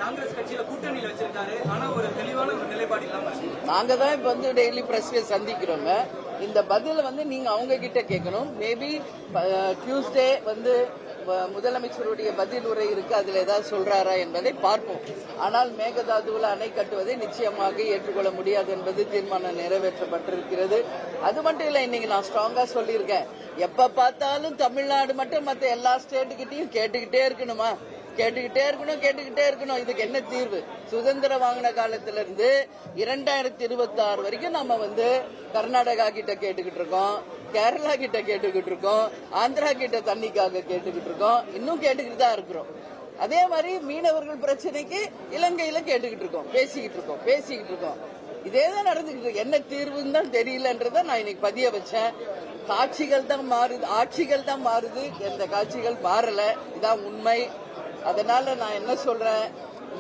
காங்கிரஸ் கட்சியில கூட்டணியில வச்சிருக்காரு. ஆனா ஒரு தெளிவான ஒரு நிலைப்பாடு இல்லாம நாங்க தான் இப்ப வந்து டெய்லி பிரஸ்ல சந்திக்கிறோங்க. இந்த பதில வந்து நீங்க அவங்க கிட்ட கேட்கணும். மேபி டியூஸ்டே வந்து முதலமைச்சருடைய பதில் உரை இருக்கு, அதுல ஏதாவது சொல்றாரா என்பதை பார்ப்போம். ஆனால் மேகதாதுவில் அணை கட்டுவதை நிச்சயமாக ஏற்றுக்கொள்ள முடியாது என்பது தீர்மானம் நிறைவேற்றப்பட்டிருக்கிறது. அது மட்டும் இல்ல, இன்னைக்கு நான் ஸ்ட்ராங்கா சொல்லியிருக்கேன், எப்ப பார்த்தாலும் தமிழ்நாடு மட்டும் மற்ற எல்லா ஸ்டேட்டுக்கிட்டையும் கேட்டுக்கிட்டே இருக்கணுமா? கேட்டுக்கிட்டே இருக்கணும். இதுக்கு என்ன தீர்வு? சுதந்திரம் வாங்கின காலத்துல இருந்து 2026 வரைக்கும் நம்ம வந்து கர்நாடகா கிட்ட கேட்டுக்கிட்டு இருக்கோம், கேரளா கிட்ட கேட்டுக்கிட்டு இருக்கோம், ஆந்திரா கிட்ட தண்ணிக்காக கேட்டுக்கிட்டு இருக்கோம், இன்னும் கேட்டுக்கிட்டு தான் இருக்கிறோம். அதே மாதிரி மீனவர்கள் பிரச்சனைக்கு இலங்கையில கேட்டுக்கிட்டு இருக்கோம், பேசிக்கிட்டு இருக்கோம். இதேதான் நடந்துகிட்டு இருக்கு. என்ன தீர்வுன்னு தான் தெரியலன்றத நான் இன்னைக்கு பதிய வச்சேன். காட்சிகள் தான் மாறுது, ஆட்சிகள் தான் மாறுது, எந்த காட்சிகள் மாறல. இதான் உண்மை. அதனால நான் என்ன சொல்றேன்,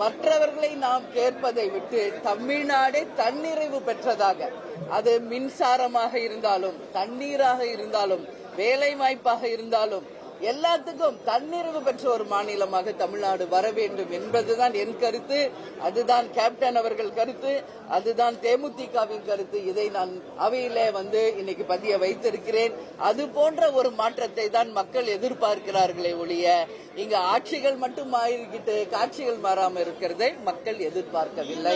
மற்றவர்களை நாம் கேட்பதை விட்டு தமிழ்நாடே தன்னிறைவு பெற்றதாக, அது மின்சாரமாக இருந்தாலும், தண்ணீராக இருந்தாலும், வேலை வாய்ப்பாக இருந்தாலும், எல்லாத்துக்கும் தன்னிறைவு பெற்ற ஒரு மாநிலமாக தமிழ்நாடு வர வேண்டும் என்பதுதான் என் கருத்து. அதுதான் கேப்டன் அவர்கள் கருத்து, அதுதான் தேமுதிகவின் கருத்து. இதை நான் அவையிலே வந்து இன்னைக்கு பதிய வைத்திருக்கிறேன். அது போன்ற ஒரு மாற்றத்தை தான் மக்கள் எதிர்பார்க்கிறார்களே ஒழிய, இங்க ஆட்சிகள் மட்டும் மாறிக்கிட்டு காட்சிகள் மாறாமல் இருக்கிறதை மக்கள் எதிர்பார்க்கவில்லை.